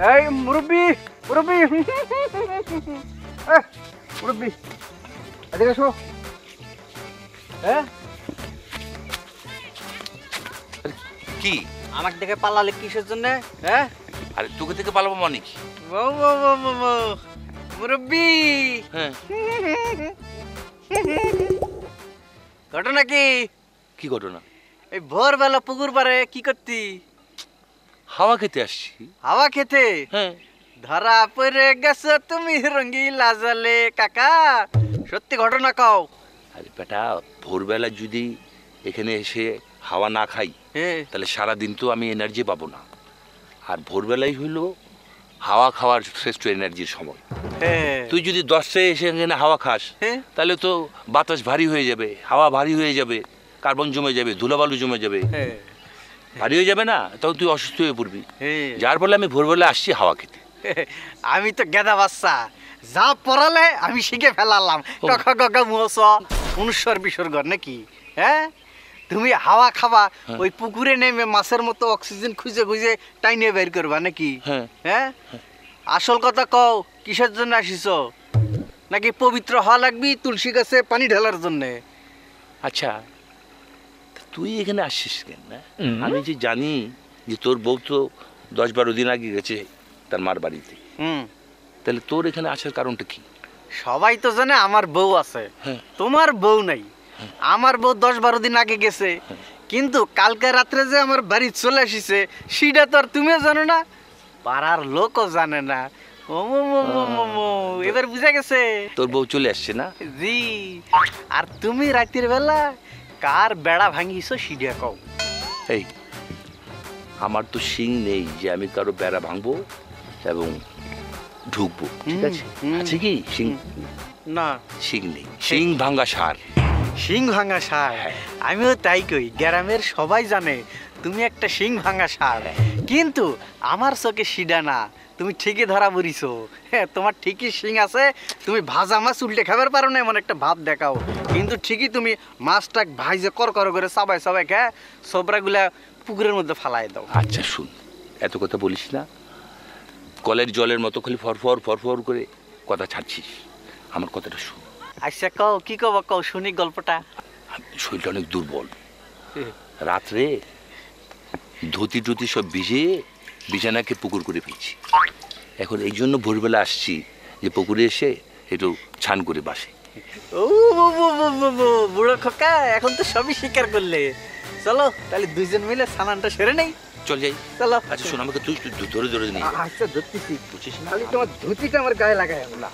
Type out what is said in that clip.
এই মুরব্বি মুরব্বি মুরব্বি এদিকে এসো। হ্যাঁ কি আমাকে দেখে পালালে কিসের জন্য? হ্যাঁ আরে তোকে থেকে পালাবো মানে কি? মুরব্বি হ্যাঁ ঘটনা কি? কি ঘটনা? এই ভোরবেলা পুকুর পাড়ে কি করতি? হাওয়া খেতে আসছি। হাওয়া খেতে? হ্যাঁ। ধরা পড়ে গেছো তুমি রঙ্গিলা জালে কাকা, সত্যি ঘটনা কও। আরে বেটা, ভোরবেলা যদি এখানে এসে হাওয়া না খাই তাহলে সারাদিন তো আমি এনার্জি পাবো না। আর ভোরবেলাই হইলো হাওয়া খাওয়ার শ্রেষ্ঠ এনার্জির সময়। তুই যদি 10টায় এসে এখানে হাওয়া খাস তাহলে তো বাতাস ভারী হয়ে যাবে, হাওয়া ভারী হয়ে যাবে, কার্বন জমে যাবে, ধুলাবালু জমে যাবে, ভারী হয়ে যাবে না, তখন তুই অসুস্থ হয়ে পড়বি। যার ফলে আমি ভোরবেলা আসছি হাওয়া খেতে। আমি তো গেদা বাচ্চা, যা পড়ালে আমি শিখে ফেলালাম। কাকা কাকা মুহস অনুস্বর বিসর্গ নাকি? হ্যাঁ, তুমি হাওয়া খাবা, ওই পুকুরে নেমে মাছের মতো অক্সিজেন খুঁজে খুঁজে টাইনে বের করবা নাকি? হ্যাঁ, আসল কথা কও, কিসের জন্য আসিস? নাকি পবিত্র হওয়া লাগবি তুলসী গাছে পানি ঢালার জন্য? আচ্ছা, তুই এখানে আসছিস কেন? না আমি যে জানি যে তোর বউ তো 10-12 দিন আগে গেছে তার মার বাড়িতে, তাহলে তোর এখানে আসার কারণটা কি? সবাই তো জানে আমার বউ আছে, তোমার বউ নাই। আমার বউ 10-12 দিন আগে গেছে, কিন্তু কালকে রাত্রে যে আমার বাড়ি চলে আসিছে সেটা তো আর তুমিও জানো না, পাড়ার লোকও জানে না। এবার বুঝা গেছে তোর বউ চলে আসছে না? জি। আর তুমি রাতের বেলা কার বেড়া ভাঙিছো সেটা কও। এই, আমার তো শিং নেই যে আমি কারো বেড়া ভাঙবো এবং ঢুকবো, ঠিক আছে? আছে কি শিং? না, শিং নেই। শিং ভাঙা সার। শিং ভাঙা সার? আমিও তাই কই, গ্রামের সবাই জানে তুমি একটা শিং ভাঙা সার, কিন্তু আমার চোখে সিডা না। তুমি ঠিকই ধরা পড়িছো। হ্যাঁ, তোমার ঠিকই শিং আছে, তুমি ভাজা মাছ উল্টে খাবার পারো না এমন একটা ভাব দেখাও, কিন্তু ঠিকই তুমি মাছটা ভাইজে কর করে সবাই সবাই খায় সবরাগুলা পুকুরের মধ্যে ফালাই দাও। আচ্ছা শুন, এত কথা বলিস না। কলের জলের মতো খালি ফরফর ফরফর করে কথা ছাড়ছিস, আমার কথাটা শুন। আচ্ছা কও, কি কব কও শুনি গল্পটা। শরীরটা অনেক দুর্বল, রাত্রে ধুতি টুতি সব ভিজে বিছানাকে পুকুর করে ফেলছি। এখন এই জন্য ভোরবেলা আসছি যে পুকুরে এসে একটু ছান করে বাসে। ও বুড়ো খোকা, এখন তো সবই স্বীকার করলে। চলো তাহলে দুইজন মিলে সানানটা সেরে নেই। চল যাই। চলো। আচ্ছা শোন, আমাকে তুই ধরে ধরে নিয়ে। আচ্ছা ধরতেছি, বুঝছিস না? তোমার ধুতিটা আমার গায়ে লাগায় না।